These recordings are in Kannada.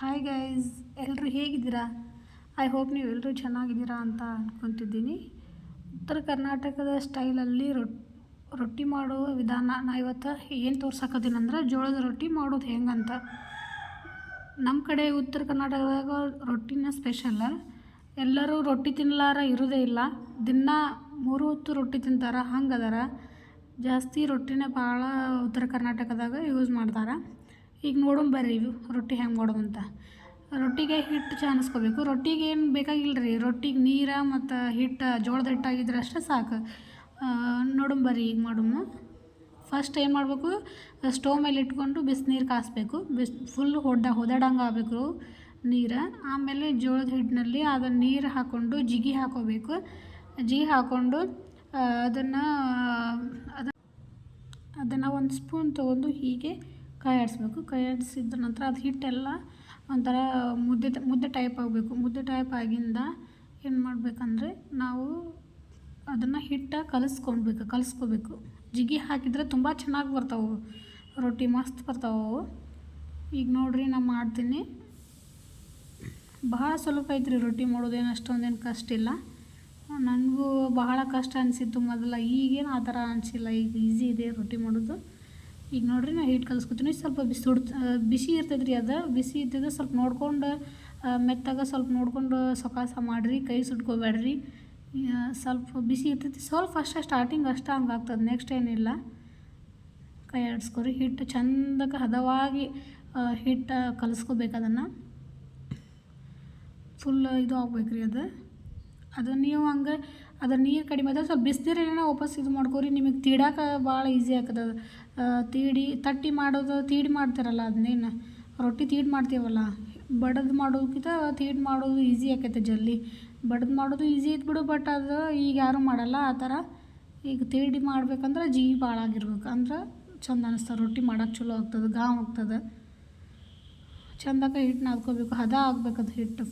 ಹಾಯ್ ಗೈಸ್, ಎಲ್ಲರೂ ಹೇಗಿದ್ದೀರಾ? ಐ ಹೋಪ್ ನೀವೆಲ್ಲರೂ ಚೆನ್ನಾಗಿದ್ದೀರಾ ಅಂತ ಅಂದ್ಕೊತಿದ್ದೀನಿ. ಉತ್ತರ ಕರ್ನಾಟಕದ ಸ್ಟೈಲಲ್ಲಿ ರೊಟ್ಟಿ ಮಾಡೋ ವಿಧಾನ ನಾ ಇವತ್ತು ಏನು ತೋರ್ಸಕತ್ತೀನಿ ಜೋಳದ ರೊಟ್ಟಿ ಮಾಡೋದು ಹೆಂಗಂತ. ನಮ್ಮ ಕಡೆ ಉತ್ತರ ಕರ್ನಾಟಕದಾಗ ರೊಟ್ಟಿನ ಸ್ಪೆಷಲ್. ಎಲ್ಲರೂ ರೊಟ್ಟಿ ತಿನ್ನಲಾರ ಇರೋದೇ ಇಲ್ಲ. ದಿನ 3 ಹೊತ್ತು ರೊಟ್ಟಿ ತಿಂತಾರೆ, ಹಂಗದಾರ. ಜಾಸ್ತಿ ರೊಟ್ಟಿನೇ ಭಾಳ ಉತ್ತರ ಕರ್ನಾಟಕದಾಗ ಯೂಸ್ ಮಾಡ್ತಾರೆ. ಈಗ ನೋಡೋಣ ಬರ್ರಿ ರೊಟ್ಟಿ ಹೆಂಗೆ ಮಾಡೋದಂತ. ರೊಟ್ಟಿಗೆ ಹಿಟ್ಟು ಚಾನಿಸ್ಕೋಬೇಕು. ರೊಟ್ಟಿಗೆ ಏನು ಬೇಕಾಗಿಲ್ಲ ರೀ, ರೊಟ್ಟಿಗೆ ನೀರು ಮತ್ತು ಹಿಟ್ಟು ಜೋಳದ ಹಿಟ್ಟಾಗಿದ್ರೆ ಅಷ್ಟೇ ಸಾಕು. ನೋಡೋಣ ಬರ್ರಿ ಈಗ ಮಾಡೋಣ. ಫಸ್ಟ್ ಏನು ಮಾಡಬೇಕು, ಸ್ಟವ್ ಮೇಲೆ ಇಟ್ಕೊಂಡು ಬಿಸಿನೀರು ಕಾಯಿಸ್ಬೇಕು. ಫುಲ್ ಹೊದಾಡಂಗೆ ಆಗಬೇಕು ನೀರು. ಆಮೇಲೆ ಜೋಳದ ಹಿಟ್ಟಿನಲ್ಲಿ ಅದನ್ನು ನೀರು ಹಾಕ್ಕೊಂಡು ಜಿಗಿ ಹಾಕ್ಕೋಬೇಕು. ಜಿಗಿ ಹಾಕ್ಕೊಂಡು ಅದನ್ನು ಒಂದು ಸ್ಪೂನ್ ತೊಗೊಂಡು ಹೀಗೆ ಕೈ ಆಡಿಸ್ಬೇಕು. ಕೈ ಆಡಿಸಿದ ನಂತರ ಅದು ಹಿಟ್ಟೆಲ್ಲ ಒಂಥರ ಮುದ್ದೆ ಟೈಪ್ ಆಗಬೇಕು. ಮುದ್ದೆ ಟೈಪ್ ಆಗಿಂದ ಏನು ಮಾಡಬೇಕಂದ್ರೆ ನಾವು ಅದನ್ನು ಹಿಟ್ಟು ಕಲಿಸ್ಕೋಬೇಕು. ಜಿಗಿ ಹಾಕಿದರೆ ತುಂಬ ಚೆನ್ನಾಗಿ ಬರ್ತಾವೆ ರೊಟ್ಟಿ, ಮಸ್ತ್ ಬರ್ತಾವೆ. ಈಗ ನೋಡಿರಿ ನಾನು ಮಾಡ್ತೀನಿ. ಬಹಳ ಸುಲಭ ಐತ್ರಿ ರೊಟ್ಟಿ ಮಾಡೋದೇನು ಅಷ್ಟೊಂದೇನು ಕಷ್ಟ ಇಲ್ಲ. ನನಗೂ ಬಹಳ ಕಷ್ಟ ಅನಿಸಿತ್ತು ಮೊದಲ, ಈಗೇನು ಆ ಥರ ಅನಿಸಿಲ್ಲ. ಈಗ ಈಸಿ ಇದೆ ರೊಟ್ಟಿ ಮಾಡೋದು. ಈಗ ನೋಡಿರಿ ನಾನು ಹಿಟ್ಟು ಕಲಿಸ್ಕೊತೀನಿ. ಸ್ವಲ್ಪ ಬಿಸಿ ಇರ್ತೈತೆ ರೀ. ಅದು ಬಿಸಿ ಇರ್ತದೆ, ಸ್ವಲ್ಪ ನೋಡ್ಕೊಂಡು ಮೆತ್ತಾಗ ಸ್ವಲ್ಪ ನೋಡ್ಕೊಂಡು ಸೊಕಾಸ ಮಾಡಿರಿ, ಕೈ ಸುಟ್ಕೋಬೇಡ್ರಿ. ಸ್ವಲ್ಪ ಬಿಸಿ ಇರ್ತೈತಿ, ಸ್ವಲ್ಪ ಅಷ್ಟೇ ಸ್ಟಾರ್ಟಿಂಗ್ ಅಷ್ಟೇ ಹಂಗೆ ಆಗ್ತದೆ, ನೆಕ್ಸ್ಟ್ ಏನಿಲ್ಲ. ಕೈ ಆಡಿಸ್ಕೊರಿ. ಹಿಟ್ಟು ಚಂದಕ್ಕೆ ಹದವಾಗಿ ಹಿಟ್ಟು ಕಲಿಸ್ಕೋಬೇಕು. ಅದನ್ನು ಫುಲ್ ಇದು ಆಗ್ಬೇಕು ರೀ. ಅದು ನೀವು ಹಂಗೆ ಅದು ನೀರು ಕಡಿಮೆ ಆದ್ರೆ ಸ್ವಲ್ಪ ಬಿಸಿನೀರನ್ನ ವಾಪಸ್ ಇದು ಮಾಡ್ಕೊರಿ. ನಿಮಗೆ ತೀಡಾಕ ಭಾಳ ಈಸಿ ಆಗ್ತದೆ. ತಟ್ಟಿ ತೀಡಿ ಮಾಡ್ತಾರಲ್ಲ, ಅದನ್ನೇನು ರೊಟ್ಟಿ ತೀಡಿ ಮಾಡ್ತೀವಲ್ಲ, ಬಡದು ಮಾಡೋದಕ್ಕಿಂತ ತೀಡಿ ಮಾಡೋದು ಈಸಿ ಆಕೈತೆ ಜಲ್ದಿ. ಬಡ್ದು ಮಾಡೋದು ಈಸಿ ಐತೆ ಬಿಡು, ಬಟ್ ಅದು ಈಗ ಯಾರೂ ಮಾಡಲ್ಲ ಆ ಥರ. ಈಗ ತೀಡಿ ಮಾಡ್ಬೇಕಂದ್ರೆ ಜಿಗಿ ಭಾಳ ಆಗಿರ್ಬೇಕು, ಅಂದ್ರೆ ಚಂದ ಅನ್ನಿಸ್ತದೆ ರೊಟ್ಟಿ ಮಾಡೋಕೆ. ಚಲೋ ಆಗ್ತದೆ, ಗಾಮ್ ಆಗ್ತದೆ. ಚಂದಕ್ಕೆ ಹಿಟ್ಟು ನಾದ್ಕೋಬೇಕು, ಹದ ಆಗ್ಬೇಕದು ಹಿಟ್ಟು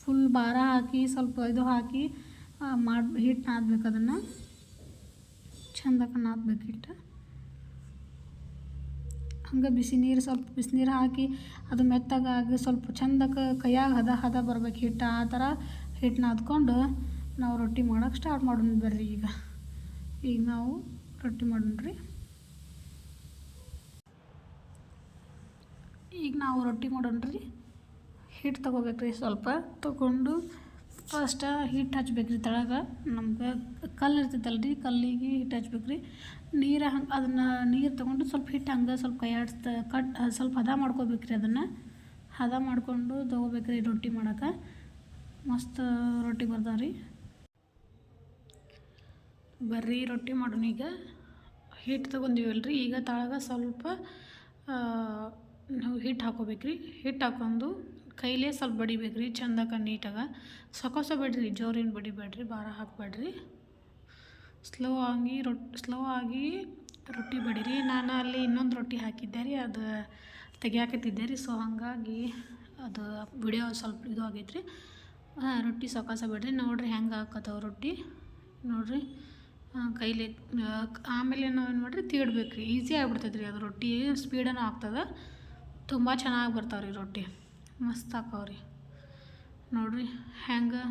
ಫುಲ್ ಭಾರ ಹಾಕಿ ಸ್ವಲ್ಪ ಇದು ಹಾಕಿ ಹಿಟ್ಟು ನಾದಬೇಕು. ಅದನ್ನು ಚಂದಕ್ಕೆ ನಾದಬೇಕು ಹಿಟ್ಟು. ಹಂಗೆ ಸ್ವಲ್ಪ ಬಿಸಿನೀರು ಹಾಕಿ ಅದು ಮೆತ್ತಗಾಗಿ ಸ್ವಲ್ಪ ಚಂದಕ್ಕೆ ಕೈಯಾಗ ಹದ ಬರ್ಬೇಕು ಹಿಟ್ಟು. ಆ ಥರ ಹಿಟ್ಟು ನಾದ್ಕೊಂಡು ನಾವು ರೊಟ್ಟಿ ಮಾಡೋಕೆ ಸ್ಟಾರ್ಟ್ ಮಾಡೋಣ ಬರ್ರಿ. ಈಗ ನಾವು ರೊಟ್ಟಿ ಮಾಡೋಣ ರೀ. ಈಗ ನಾವು ರೊಟ್ಟಿ ಮಾಡೋಣ ರೀ. ಹಿಟ್ಟು ತೊಗೋಬೇಕ್ರಿ. ಸ್ವಲ್ಪ ತೊಗೊಂಡು ಫಸ್ಟ್ ಹಿಟ್ಟು ಹಚ್ಬೇಕ್ರಿ. ತೆಳಗೆ ನಮ್ಗೆ ಕಲ್ಲು ಇರ್ತೈತಲ್ಲ ರೀ, ಕಲ್ಲಿಗೆ ಹಿಟ್ಟು ಹಚ್ಬೇಕ್ರಿ. ಅದನ್ನು ನೀರು ತೊಗೊಂಡು ಸ್ವಲ್ಪ ಹಿಟ್ಟು ಹಂಗೆ ಸ್ವಲ್ಪ ಕೈ ಸ್ವಲ್ಪ ಹದ ಮಾಡ್ಕೋಬೇಕ್ರಿ. ಅದನ್ನು ಹದ ಮಾಡಿಕೊಂಡು ತೊಗೋಬೇಕ್ರಿ ರೊಟ್ಟಿ ಮಾಡೋಕೆ. ಮಸ್ತ್ ರೊಟ್ಟಿ ಬರ್ತಾವೆ ರೀ. ಬರ್ರಿ ರೊಟ್ಟಿ ಮಾಡೋಣ. ಈಗ ಹಿಟ್ಟು ತೊಗೊಂಡಿವಲ್ರಿ, ಈಗ ತೆಳಗೆ ಸ್ವಲ್ಪ ನಾವು ಹಿಟ್ಟು ಹಾಕ್ಕೋಬೇಕ್ರಿ. ಹಿಟ್ಟು ಹಾಕ್ಕೊಂಡು ಕೈಲೇ ಸ್ವಲ್ಪ ಬಡಿಬೇಕ್ರಿ ಚಂದಕ್ಕೆ ನೀಟಾಗಿ. ಬೇಡ್ರಿ, ಜೋರೇನು ಬಡಿಬೇಡ್ರಿ, ಭಾರ ಹಾಕಬೇಡ್ರಿ. ಸ್ಲೋ ಆಗಿ ರೊಟ್ಟಿ ಬಡಿರಿ. ನಾನು ಅಲ್ಲಿ ಇನ್ನೊಂದು ರೊಟ್ಟಿ ಹಾಕಿದ್ದೆ ರೀ, ಅದು ತೆಗಿಯಾಕತ್ತಿದ್ದೆ ರೀ. ಸೊ ಹಾಗಾಗಿ ಅದು ವಿಡಿಯೋ ಸ್ವಲ್ಪ ಇದು ಆಗೈತೆ ರೀ. ರೊಟ್ಟಿ ಬೇಡ್ರಿ. ನೋಡಿರಿ ಹೆಂಗೆ ಹಾಕತ್ತವ ರೊಟ್ಟಿ ನೋಡಿರಿ. ಕೈಲಿ ಆಮೇಲೆ ನಾವು ಏನು ಮಾಡಿರಿ, ತೀಡ್ಬೇಕ್ರಿ. ಈಸಿ ಆಗಿಬಿಡ್ತೈತೆ ರೀ ಅದು. ರೊಟ್ಟಿ ಸ್ಪೀಡನ್ನು ಆಗ್ತದೆ, ತುಂಬ ಚೆನ್ನಾಗಿ ಬರ್ತಾವೆ ರೀ ರೊಟ್ಟಿ, ಮಸ್ತ್ ಹಾಕವ್ರಿ. ನೋಡಿರಿ ಹೆಂಗೆ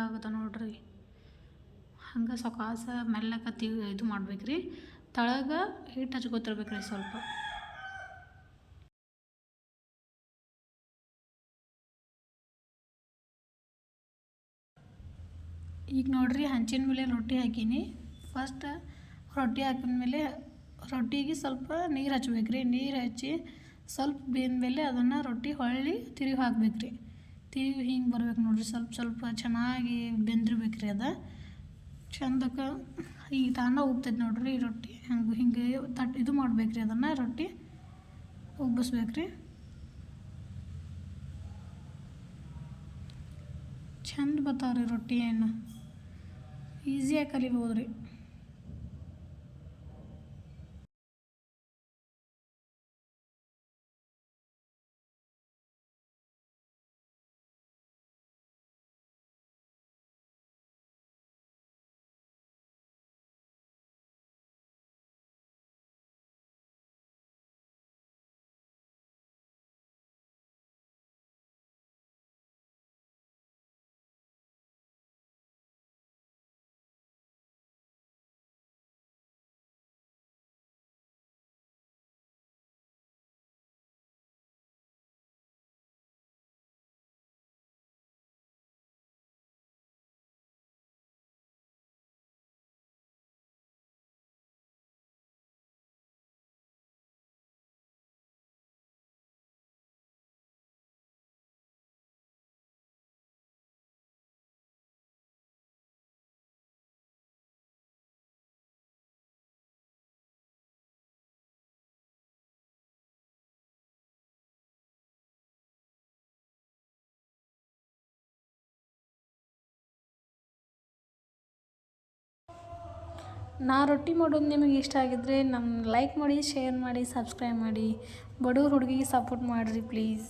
ಆಗುತ್ತೆ ನೋಡಿರಿ. ಹಂಗೆ ಸೊಕಾಸ ಮೆಲ್ಲಕ್ಕೆ ಇದು ಮಾಡ್ಬೇಕ್ರಿ. ತಳಗೆ ಹಿಟ್ಟು ಹಚ್ಕೊತಿರ್ಬೇಕ್ರಿ ಸ್ವಲ್ಪ. ಈಗ ನೋಡಿರಿ ಹಂಚಿನ ಮೇಲೆ ರೊಟ್ಟಿ ಹಾಕೀನಿ. ಫಸ್ಟ್ ರೊಟ್ಟಿ ಹಾಕಿದ್ಮೇಲೆ ರೊಟ್ಟಿಗೆ ಸ್ವಲ್ಪ ನೀರು ಹಚ್ಬೇಕ್ರಿ. ನೀರು ಹಚ್ಚಿ ಸ್ವಲ್ಪ ಬೆಂದಮೇಲೆ ಅದನ್ನು ರೊಟ್ಟಿ ಹೊಳ್ಳಿ ತಿರುವಿ ಹಾಕ್ಬೇಕ್ರಿ. ತಿರುವಿ ಹಿಂಗೆ ಬರ್ಬೇಕು ನೋಡಿರಿ. ಸ್ವಲ್ಪ ಚೆನ್ನಾಗಿ ಬೆಂದಿರ್ಬೇಕ್ರಿ. ಅದು ಚಂದಕ್ಕೆ ಈಗ ತಾನೇ ಉಬ್ತೈತೆ ನೋಡಿರಿ ರೊಟ್ಟಿ. ಹಿಂಗೆ ಇದು ಮಾಡ್ಬೇಕ್ರಿ. ಅದನ್ನು ರೊಟ್ಟಿ ಉಬ್ಬಿಸ್ಬೇಕ್ರಿ. ಚಂದ ಬರ್ತಾವ್ರಿ ರೊಟ್ಟಿ. ಏನು ಈಸಿಯಾಗಿ ಕಲಿಬೋದು ರೀ. ನಾ ರೊಟ್ಟಿ ಮಾಡೋದು ನಿಮಗೆ ಇಷ್ಟ ಆಗಿದ್ರೆ ನಮ್ಮ ಲೈಕ್ ಮಾಡಿ, ಶೇರ್ ಮಾಡಿ, ಸಬ್ಸ್ಕ್ರೈಬ್ ಮಾಡಿ. ಬಡವ್ರ ಹುಡುಗಿಗೆ ಸಪೋರ್ಟ್ ಮಾಡಿರಿ ಪ್ಲೀಸ್.